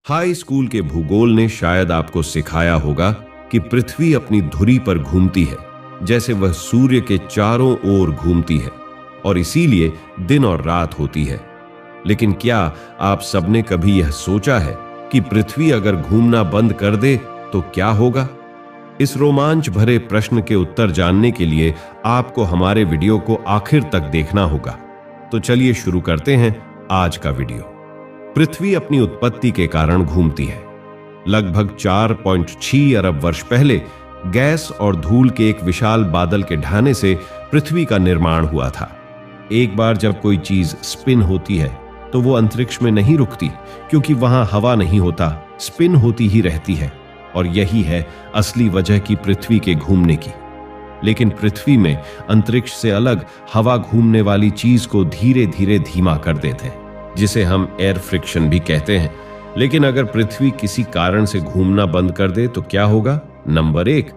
High school के भूगोल ने शायद आपको सिखाया होगा कि पृथ्वी अपनी धुरी पर घूमती है, जैसे वह सूर्य के चारों ओर घूमती है और इसीलिए दिन और रात होती है। लेकिन क्या आप सबने कभी यह सोचा है कि पृथ्वी अगर घूमना बंद कर दे तो क्या होगा? इस रोमांच भरे प्रश्न के उत्तर जानने के लिए आपको हमारे वीडियो को आखिर तक देखना होगा। तो चलिए शुरू करते हैं आज का वीडियो। पृथ्वी अपनी उत्पत्ति के कारण घूमती है। लगभग 4.6 अरब वर्ष पहले गैस और धूल के एक विशाल बादल के ढहने से पृथ्वी का निर्माण हुआ था। एक बार जब कोई चीज स्पिन होती है तो वो अंतरिक्ष में नहीं रुकती, क्योंकि वहां हवा नहीं होता, स्पिन होती ही रहती है। और यही है असली वजह की पृथ्वी के घूमने की। लेकिन पृथ्वी में अंतरिक्ष से अलग हवा घूमने वाली चीज को धीरे धीरे धीमा कर देते हैं, जिसे हम एयर फ्रिक्शन भी कहते हैं। लेकिन अगर पृथ्वी किसी कारण से घूमना बंद कर दे तो क्या होगा? नंबर 1,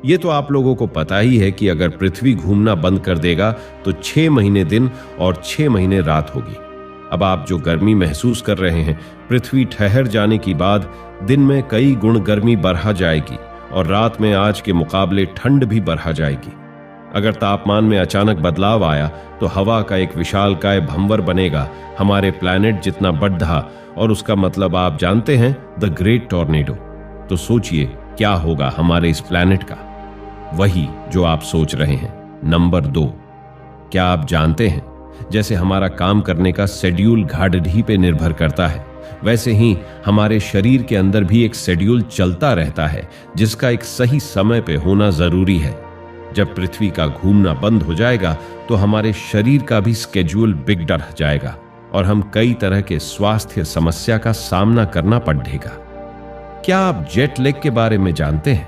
ये तो आप लोगों को पता ही है कि अगर पृथ्वी घूमना बंद कर देगा तो 6 महीने दिन और 6 महीने रात होगी। अब आप जो गर्मी महसूस कर रहे हैं, पृथ्वी ठहर जाने के बाद दिन में कई गुण गर्मी बढ़ा जाएगी और रात में आज के मुकाबले ठंड भी बढ़ा जाएगी। अगर तापमान में अचानक बदलाव आया तो हवा का एक विशालकाय भंवर बनेगा, हमारे प्लैनेट जितना बड़ा, और उसका मतलब आप जानते हैं, द ग्रेट टॉर्नेडो। तो सोचिए क्या होगा हमारे इस प्लैनेट का। वही जो आप सोच रहे हैं। नंबर 2, क्या आप जानते हैं जैसे हमारा काम करने का शेड्यूल घाटी पे निर्भर करता है, वैसे ही हमारे शरीर के अंदर भी एक शेड्यूल चलता रहता है, जिसका एक सही समय पे होना जरूरी है। जब पृथ्वी का घूमना बंद हो जाएगा तो हमारे शरीर का भी स्केड्यूल बिगड़ जाएगा और हम कई तरह के स्वास्थ्य समस्या का सामना करना पड़ेगा। क्या आप जेट लैग के बारे में जानते हैं?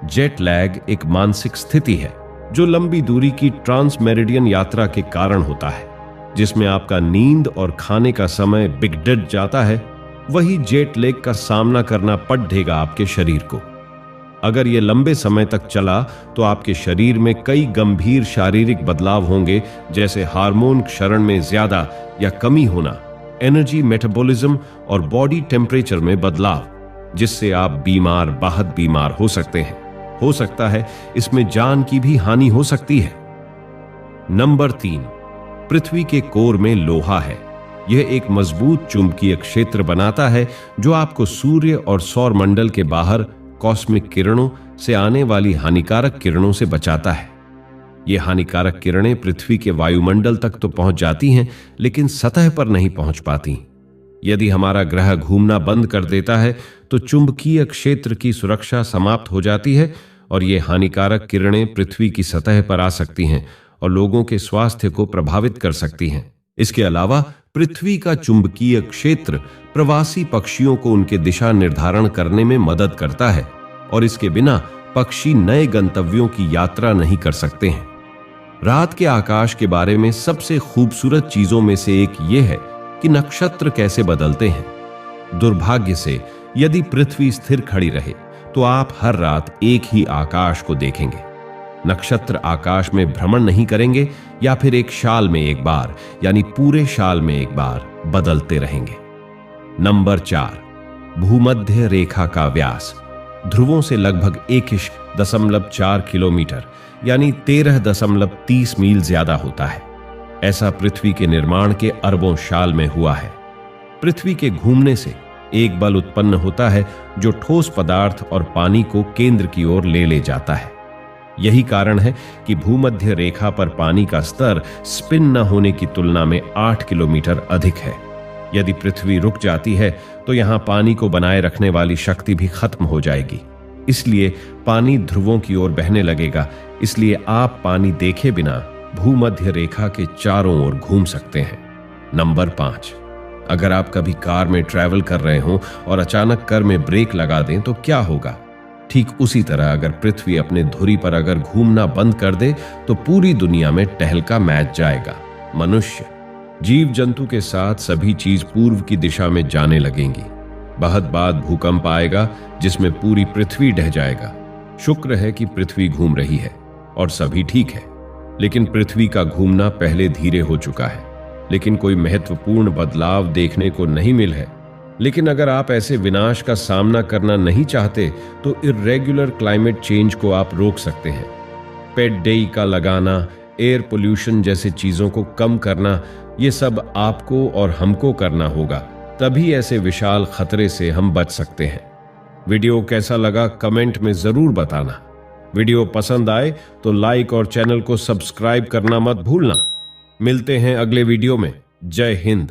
जेट लैग एक मानसिक स्थिति है जो लंबी दूरी की ट्रांस मेरिडियन यात्रा के कारण होता है, जिसमें आपका नींद और खाने का समय बिगड़ जाता है। वही जेट लैग का सामना करना पड़ेगा आपके शरीर को। अगर यह लंबे समय तक चला तो आपके शरीर में कई गंभीर शारीरिक बदलाव होंगे, जैसे हार्मोन क्षरण में ज्यादा या कमी होना, एनर्जी मेटाबॉलिज्म और बॉडी टेम्परेचर में बदलाव, जिससे आप बहुत बीमार हो सकते हैं। हो सकता है इसमें जान की भी हानि हो सकती है। नंबर 3, पृथ्वी के कोर में लोहा है। यह एक मजबूत चुंबकीय क्षेत्र बनाता है जो आपको सूर्य और सौर मंडल के बाहर कॉस्मिक किरणों से आने वाली हानिकारक किरणों से बचाता है। ये हानिकारक किरणें पृथ्वी के वायुमंडल तक तो पहुंच जाती हैं, लेकिन सतह पर नहीं पहुंच पाती। यदि हमारा ग्रह घूमना बंद कर देता है तो चुंबकीय क्षेत्र की सुरक्षा समाप्त हो जाती है और ये हानिकारक किरणें पृथ्वी की सतह पर आ सकती हैं और लोगों के स्वास्थ्य को प्रभावित कर सकती हैं। इसके अलावा पृथ्वी का चुंबकीय क्षेत्र प्रवासी पक्षियों को उनके दिशा निर्धारण करने में मदद करता है और इसके बिना पक्षी नए गंतव्यों की यात्रा नहीं कर सकते हैं। रात के आकाश के बारे में सबसे खूबसूरत चीजों में से एक यह है कि नक्षत्र कैसे बदलते हैं। दुर्भाग्य से यदि पृथ्वी स्थिर खड़ी रहे तो आप हर रात एक ही आकाश को देखेंगे। नक्षत्र आकाश में भ्रमण नहीं करेंगे या फिर एक साल में एक बार, यानी पूरे साल में एक बार बदलते रहेंगे। नंबर 4, भूमध्य रेखा का व्यास ध्रुवों से लगभग 21.4 किलोमीटर यानी 13.30 मील ज्यादा होता है। ऐसा पृथ्वी के निर्माण के अरबों साल में हुआ है। पृथ्वी के घूमने से एक बल उत्पन्न होता है जो ठोस पदार्थ और पानी को केंद्र की ओर ले जाता है। यही कारण है कि भूमध्य रेखा पर पानी का स्तर स्पिन न होने की तुलना में 8 किलोमीटर अधिक है। यदि पृथ्वी रुक जाती है तो यहां पानी को बनाए रखने वाली शक्ति भी खत्म हो जाएगी, इसलिए पानी ध्रुवों की ओर बहने लगेगा। इसलिए आप पानी देखे बिना भूमध्य रेखा के चारों ओर घूम सकते हैं। नंबर 5, अगर आप कभी कार में ट्रैवल कर रहे हो और अचानक कार में ब्रेक लगा दें तो क्या होगा? ठीक उसी तरह अगर पृथ्वी अपने धुरी पर अगर घूमना बंद कर दे तो पूरी दुनिया में टहलका मैच जाएगा। मनुष्य, जीव जंतु के साथ सभी चीज पूर्व की दिशा में जाने लगेंगी। बहुत बाद भूकंप आएगा जिसमें पूरी पृथ्वी ढह जाएगा। शुक्र है कि पृथ्वी घूम रही है और सभी ठीक है, लेकिन पृथ्वी का घूमना पहले धीरे हो चुका है, लेकिन कोई महत्वपूर्ण बदलाव देखने को नहीं मिल है। लेकिन अगर आप ऐसे विनाश का सामना करना नहीं चाहते तो इर्रेगुलर क्लाइमेट चेंज को आप रोक सकते हैं। पेट डे का लगाना, एयर पोल्यूशन जैसे चीजों को कम करना, ये सब आपको और हमको करना होगा, तभी ऐसे विशाल खतरे से हम बच सकते हैं। वीडियो कैसा लगा कमेंट में जरूर बताना। वीडियो पसंद आए तो लाइक और चैनल को सब्सक्राइब करना मत भूलना। मिलते हैं अगले वीडियो में। जय हिंद।